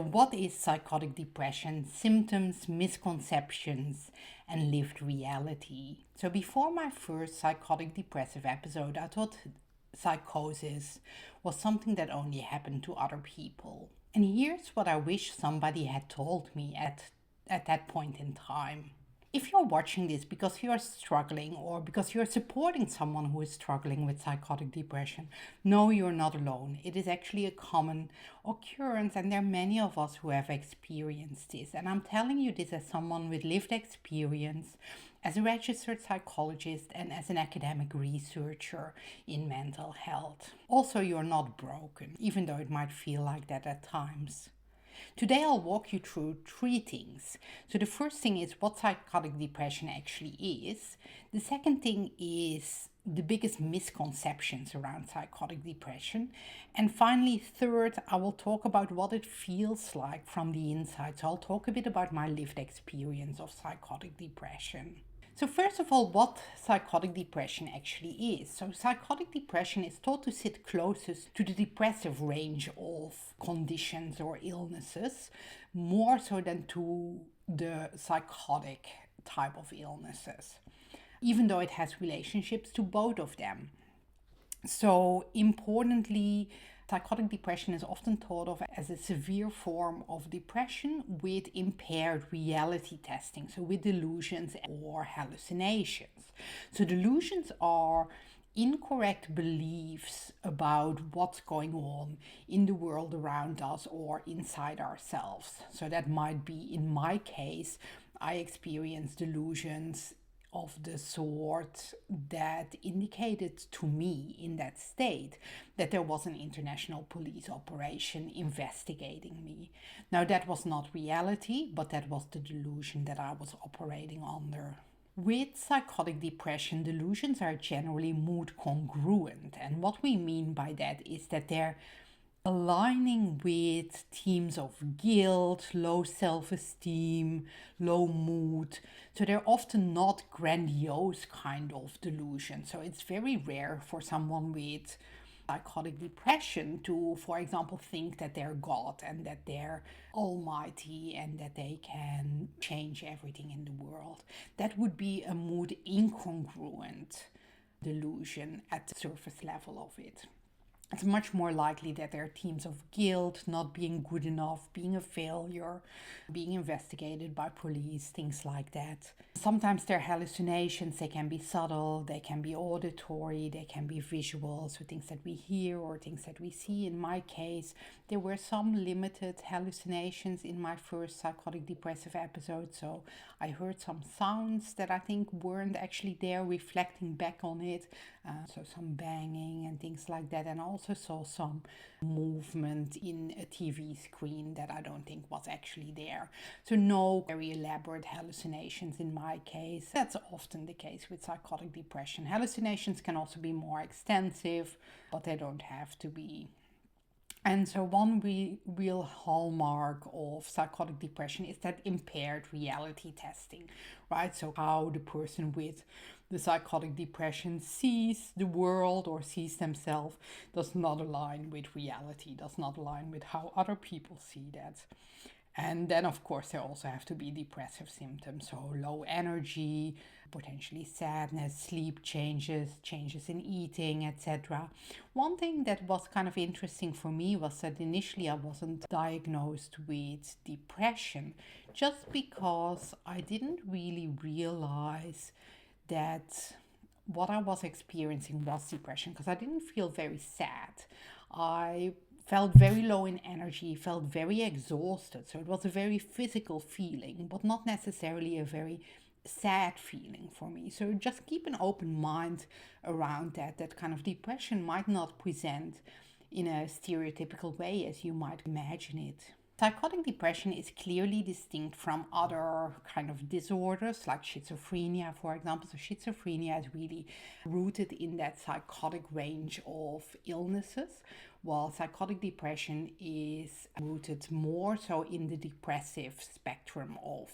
What is psychotic depression? Symptoms, misconceptions, and lived reality. So, before my first psychotic depressive episode, I thought psychosis was something that only happened to other people. And here's what I wish somebody had told me at that point in time. If you're watching this because you're struggling or because you're supporting someone who is struggling with psychotic depression, no, you're not alone. It is actually a common occurrence, and there are many of us who have experienced this. And I'm telling you this as someone with lived experience, as a registered psychologist, and as an academic researcher in mental health. Also, you're not broken, even though it might feel like that at times. Today, I'll walk you through three things. So, the first thing is what psychotic depression actually is. The second thing is the biggest misconceptions around psychotic depression. And finally, third, I will talk about what it feels like from the inside. So, I'll talk a bit about my lived experience of psychotic depression. So, first of all, what psychotic depression actually is. So, psychotic depression is thought to sit closest to the depressive range of conditions or illnesses, more so than to the psychotic type of illnesses, even though it has relationships to both of them. So, importantly, psychotic depression is often thought of as a severe form of depression with impaired reality testing, so with delusions or hallucinations. So, delusions are incorrect beliefs about what's going on in the world around us or inside ourselves. So, that might be, in my case, I experienced delusions of the sort that indicated to me in that state that there was an international police operation investigating me. Now, that was not reality, but that was the delusion that I was operating under. With psychotic depression, delusions are generally mood congruent. And what we mean by that is that they're aligning with themes of guilt, low self esteem, low mood. So they're often not grandiose kind of delusions. So it's very rare for someone with psychotic depression to, for example, think that they're God and that they're almighty and that they can change everything in the world. That would be a mood incongruent delusion at the surface level of it. It's much more likely that there are themes of guilt, not being good enough, being a failure, being investigated by police, things like that. Sometimes they're hallucinations, they can be subtle, they can be auditory, they can be visual, so things that we hear or things that we see. In my case, there were some limited hallucinations in my first psychotic depressive episode, so I heard some sounds that I think weren't actually there, reflecting back on it, so some banging and things like that, and I also saw some movement in a TV screen that I don't think was actually there. So no very elaborate hallucinations in my case. That's often the case with psychotic depression. Hallucinations can also be more extensive, but they don't have to be. And so, one real hallmark of psychotic depression is that impaired reality testing, right? So, how the person with the psychotic depression sees the world or sees themselves does not align with reality, does not align with how other people see that. And then, of course, there also have to be depressive symptoms, so low energy, potentially sadness, sleep changes, changes in eating, etc. One thing that was kind of interesting for me was that initially I wasn't diagnosed with depression just because I didn't really realize that what I was experiencing was depression, because I didn't feel very sad. I felt very low in energy, felt very exhausted. So it was a very physical feeling, but not necessarily a very sad feeling for me. So just keep an open mind around that kind of depression might not present in a stereotypical way as you might imagine it. Psychotic depression is clearly distinct from other kind of disorders like schizophrenia, for example. So schizophrenia is really rooted in that psychotic range of illnesses, while psychotic depression is rooted more so in the depressive spectrum of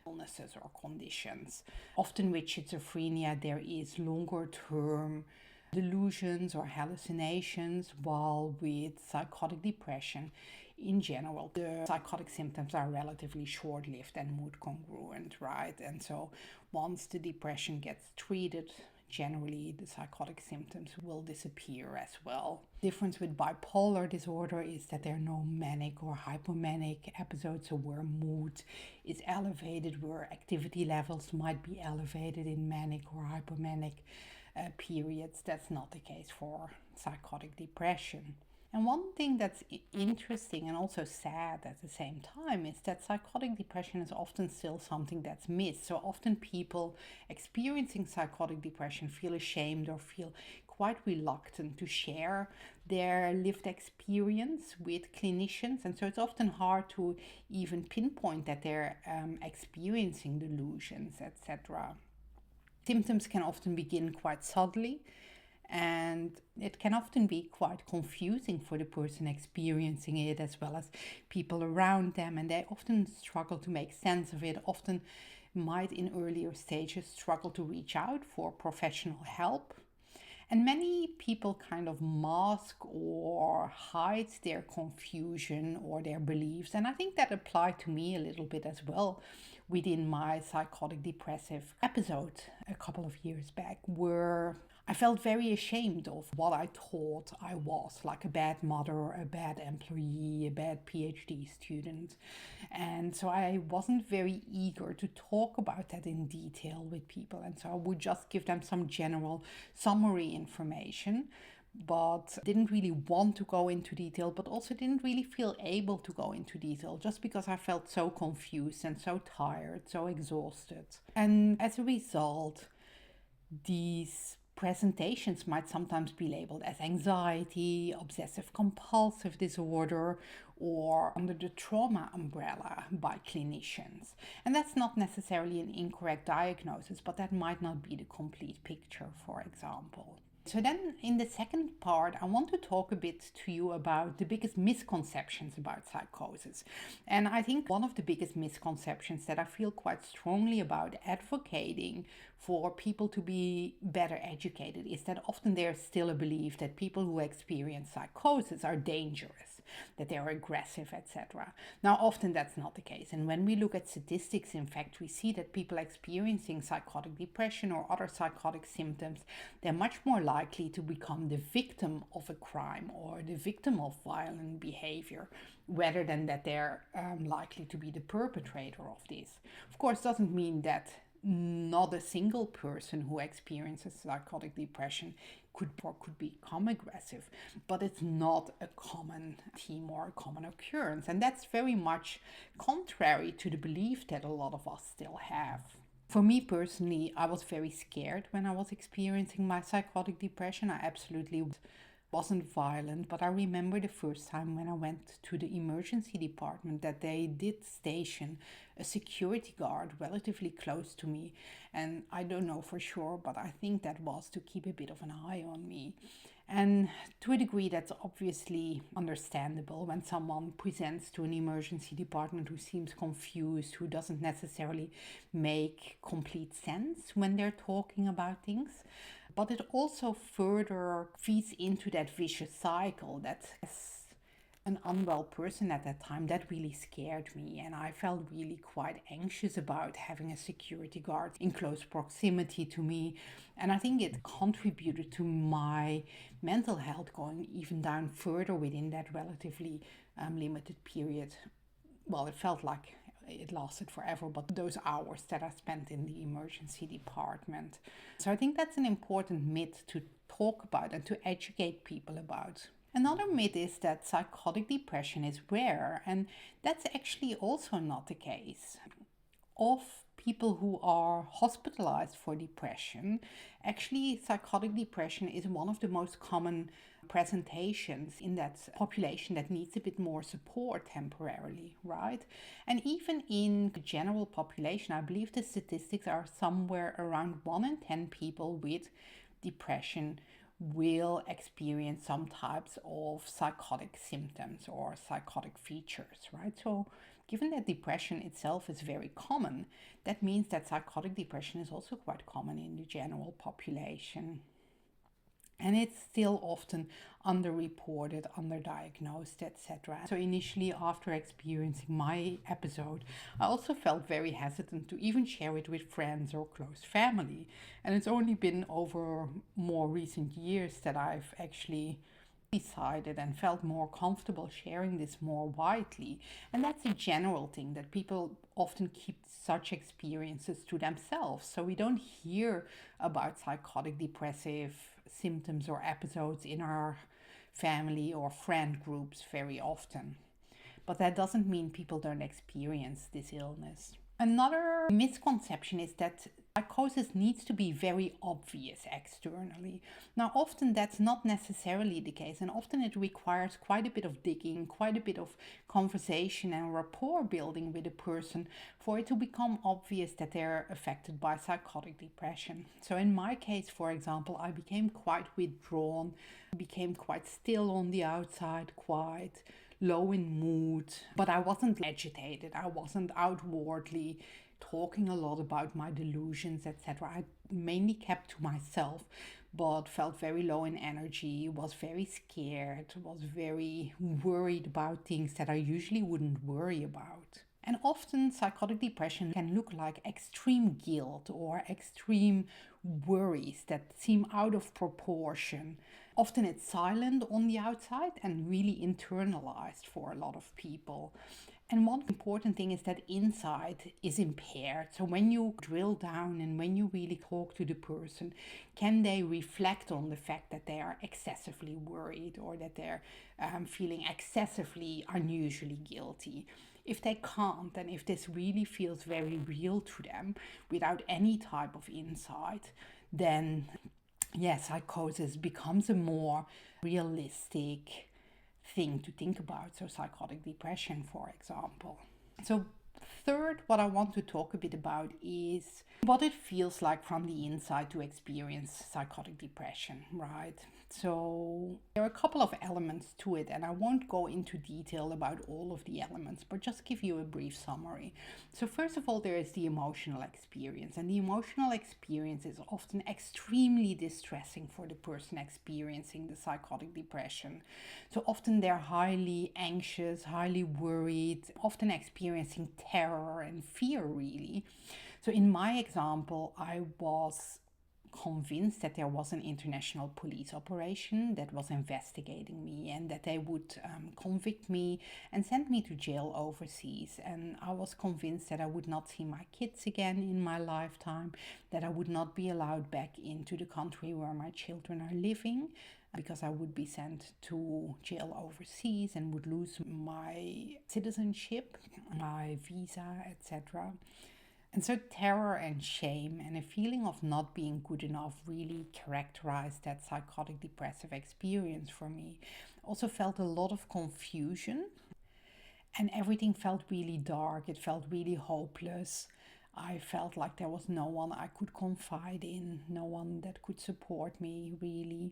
illnesses or conditions. Often with schizophrenia, there is longer term delusions or hallucinations, while with psychotic depression, in general, the psychotic symptoms are relatively short-lived and mood congruent, right? And so once the depression gets treated, generally the psychotic symptoms will disappear as well. Difference with bipolar disorder is that there are no manic or hypomanic episodes, so where mood is elevated, where activity levels might be elevated in manic or hypomanic periods. That's not the case for psychotic depression. And one thing that's interesting and also sad at the same time is that psychotic depression is often still something that's missed. So often people experiencing psychotic depression feel ashamed or feel quite reluctant to share their lived experience with clinicians. And so it's often hard to even pinpoint that they're experiencing delusions, etc. Symptoms can often begin quite subtly, and it can often be quite confusing for the person experiencing it as well as people around them, and they often struggle to make sense of it, often might in earlier stages struggle to reach out for professional help. And many people kind of mask or hide their confusion or their beliefs. And I think that applied to me a little bit as well within my psychotic depressive episode a couple of years back, where I felt very ashamed of what I thought I was, like a bad mother, a bad employee, a bad PhD student. And so I wasn't very eager to talk about that in detail with people. And so I would just give them some general summary information, but didn't really want to go into detail, but also didn't really feel able to go into detail just because I felt so confused and so tired, so exhausted. And as a result, these presentations might sometimes be labeled as anxiety, obsessive compulsive disorder, or under the trauma umbrella by clinicians. And that's not necessarily an incorrect diagnosis, but that might not be the complete picture, for example. So then in the second part, I want to talk a bit to you about the biggest misconceptions about psychosis. And I think one of the biggest misconceptions that I feel quite strongly about advocating for people to be better educated is that often there's still a belief that people who experience psychosis are dangerous, that they're aggressive, etc. Now, often that's not the case. And when we look at statistics, in fact, we see that people experiencing psychotic depression or other psychotic symptoms, they're much more likely to become the victim of a crime or the victim of violent behavior, rather than that they're likely to be the perpetrator of this. Of course, doesn't mean that not a single person who experiences psychotic depression could become aggressive, but it's not a common theme or a common occurrence. And that's very much contrary to the belief that a lot of us still have. For me personally, I was very scared when I was experiencing my psychotic depression. I absolutely wasn't violent, but I remember the first time when I went to the emergency department that they did station a security guard relatively close to me. And I don't know for sure, but I think that was to keep a bit of an eye on me. And to a degree, that's obviously understandable when someone presents to an emergency department who seems confused, who doesn't necessarily make complete sense when they're talking about things. But it also further feeds into that vicious cycle that, as an unwell person at that time, that really scared me. And I felt really quite anxious about having a security guard in close proximity to me. And I think it contributed to my mental health going even down further within that relatively limited period. Well, it felt like it lasted forever, but those hours that I spent in the emergency department. So I think that's an important myth to talk about and to educate people about. Another myth is that psychotic depression is rare, and that's actually also not the case. Of people who are hospitalized for depression, actually psychotic depression is one of the most common presentations in that population that needs a bit more support temporarily, right? And even in the general population, I believe the statistics are somewhere around 1 in 10 people with depression will experience some types of psychotic symptoms or psychotic features, right? So given that depression itself is very common, that means that psychotic depression is also quite common in the general population. And it's still often underreported, underdiagnosed, etc. So initially, after experiencing my episode, I also felt very hesitant to even share it with friends or close family. And it's only been over more recent years that I've actually decided and felt more comfortable sharing this more widely. And that's a general thing, that people often keep such experiences to themselves. So we don't hear about psychotic depressive symptoms or episodes in our family or friend groups very often. But that doesn't mean people don't experience this illness. Another misconception is that psychosis needs to be very obvious externally. Now, often that's not necessarily the case, and often it requires quite a bit of digging, quite a bit of conversation and rapport building with a person for it to become obvious that they're affected by psychotic depression. So, in my case, for example, I became quite withdrawn, became quite still on the outside, quite low in mood, but I wasn't agitated. I wasn't outwardly talking a lot about my delusions, etc. I mainly kept to myself, but felt very low in energy, was very scared, was very worried about things that I usually wouldn't worry about. And often psychotic depression can look like extreme guilt or extreme worries that seem out of proportion. Often it's silent on the outside and really internalized for a lot of people. And one important thing is that insight is impaired. So when you drill down and when you really talk to the person, can they reflect on the fact that they are excessively worried or that they're feeling excessively unusually guilty? If they can't, and if this really feels very real to them without any type of insight, then yes, psychosis becomes a more realistic thing to think about. So, psychotic depression, for example. So, third, what I want to talk a bit about is what it feels like from the inside to experience psychotic depression, right? So, there are a couple of elements to it, and I won't go into detail about all of the elements, but just give you a brief summary. So, first of all, there is the emotional experience, and the emotional experience is often extremely distressing for the person experiencing the psychotic depression. So, often they're highly anxious, highly worried, often experiencing terror and fear, really. So, in my example, I was convinced that there was an international police operation that was investigating me and that they would convict me and send me to jail overseas. And I was convinced that I would not see my kids again in my lifetime, that I would not be allowed back into the country where my children are living, because I would be sent to jail overseas and would lose my citizenship, my visa, etc. And so terror and shame and a feeling of not being good enough really characterized that psychotic depressive experience for me. Also felt a lot of confusion, and everything felt really dark. It felt really hopeless. I felt like there was no one I could confide in, no one that could support me really.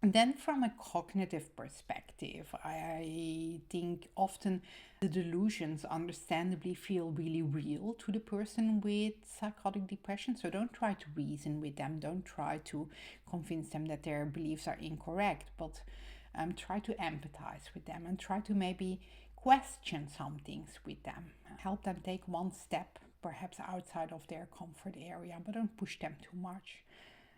And then, from a cognitive perspective, I think often the delusions understandably feel really real to the person with psychotic depression. So don't try to reason with them, don't try to convince them that their beliefs are incorrect, but try to empathize with them and try to maybe question some things with them. Help them take one step, perhaps outside of their comfort area, but don't push them too much.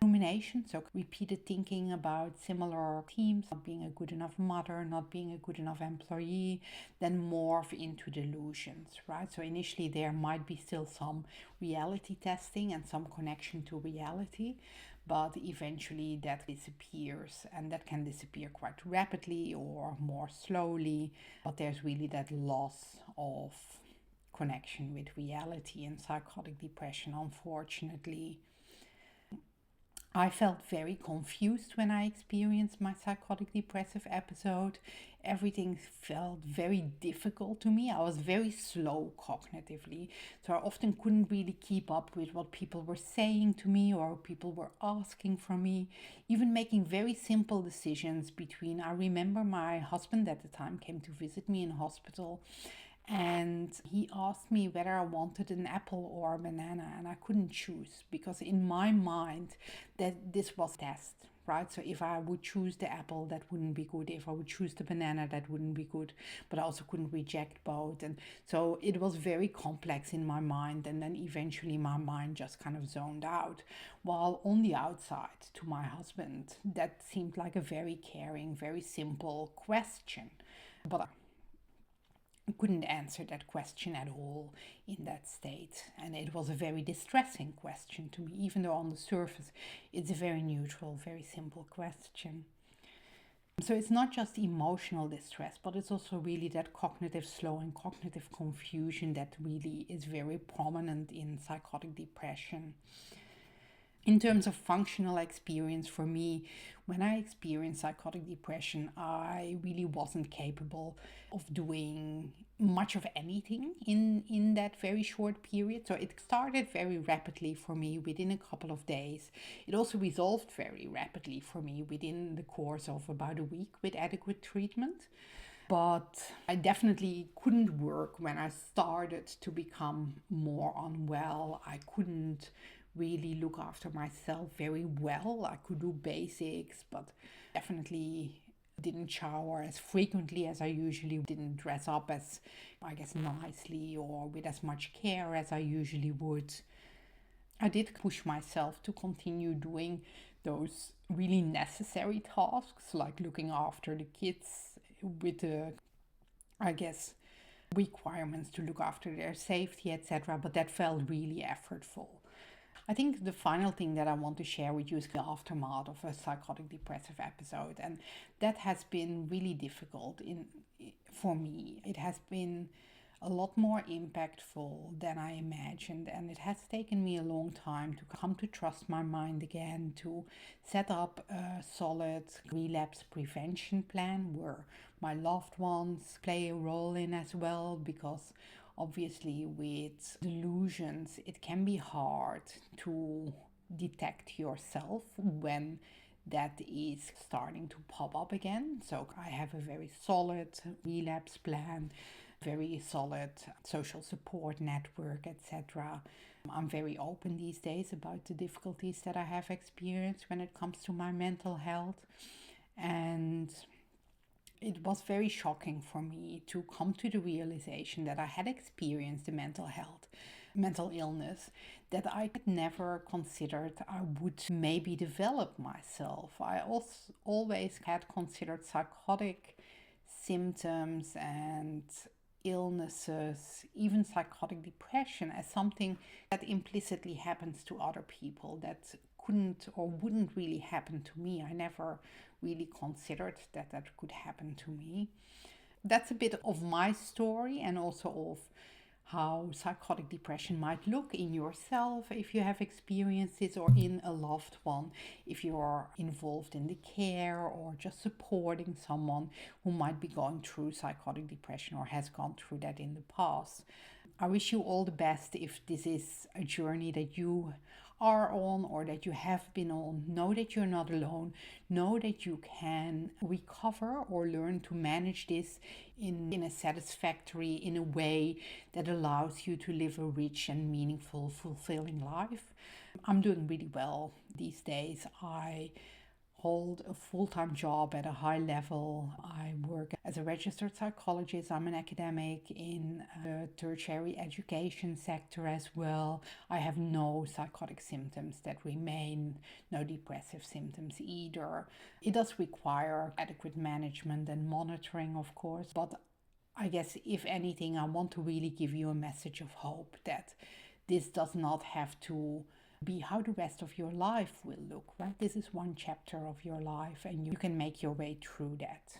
Rumination, so repeated thinking about similar themes, not being a good enough mother, not being a good enough employee, then morph into delusions, right? So initially there might be still some reality testing and some connection to reality, but eventually that disappears, and that can disappear quite rapidly or more slowly, but there's really that loss of connection with reality in psychotic depression, unfortunately. I felt very confused when I experienced my psychotic depressive episode. Everything felt very difficult to me. I was very slow cognitively, so I often couldn't really keep up with what people were saying to me or people were asking from me. Even making very simple decisions between, I remember my husband at the time came to visit me in hospital, and he asked me whether I wanted an apple or a banana, and I couldn't choose because in my mind that this was a test. right? So if I would choose the apple, that wouldn't be good. If I would choose the banana, that wouldn't be good. But I also couldn't reject both. And so it was very complex in my mind. And then eventually my mind just kind of zoned out. While on the outside, to my husband, that seemed like a very caring, very simple question. But I couldn't answer that question at all in that state. And it was a very distressing question to me, even though on the surface it's a very neutral, very simple question. So it's not just emotional distress, but it's also really that cognitive slow and cognitive confusion that really is very prominent in psychotic depression. In terms of functional experience, for me, when I experienced psychotic depression, I really wasn't capable of doing much of anything in that very short period. So it started very rapidly for me within a couple of days. It also resolved very rapidly for me within the course of about a week with adequate treatment. But I definitely couldn't work when I started to become more unwell. I couldn't really look after myself very well. I could do basics, but definitely didn't shower as frequently as I usually didn't dress up as, I guess, nicely or with as much care as I usually would. I did push myself to continue doing those really necessary tasks, like looking after the kids with the, I guess, requirements to look after their safety, etc. But that felt really effortful. I think the final thing that I want to share with you is the aftermath of a psychotic depressive episode, and that has been really difficult for me. It has been a lot more impactful than I imagined, and it has taken me a long time to come to trust my mind again, to set up a solid relapse prevention plan where my loved ones play a role in as well, because obviously with delusions it can be hard to detect yourself when that is starting to pop up again. So I have a very solid relapse plan, very solid social support network, etc. I'm very open these days about the difficulties that I have experienced when it comes to my mental health. And it was very shocking for me to come to the realization that I had experienced a mental illness that I had never considered I would maybe develop myself. I also always had considered psychotic symptoms and illnesses, even psychotic depression, as something that implicitly happens to other people, that couldn't or wouldn't really happen to me. I never really considered that that could happen to me. That's a bit of my story, and also of how psychotic depression might look in yourself if you have experienced this, or in a loved one if you are involved in the care or just supporting someone who might be going through psychotic depression or has gone through that in the past. I wish you all the best if this is a journey that you are on or that you have been on. Know that you're not alone. Know that you can recover or learn to manage this in a satisfactory, in a way that allows you to live a rich and meaningful, fulfilling life. I'm doing really well these days. I hold a full-time job at a high level. I work as a registered psychologist. I'm an academic in the tertiary education sector as well. I have no psychotic symptoms that remain, no depressive symptoms either. It does require adequate management and monitoring, of course, but I guess if anything, I want to really give you a message of hope that this does not have to be how the rest of your life will look, right? This is one chapter of your life and you can make your way through that.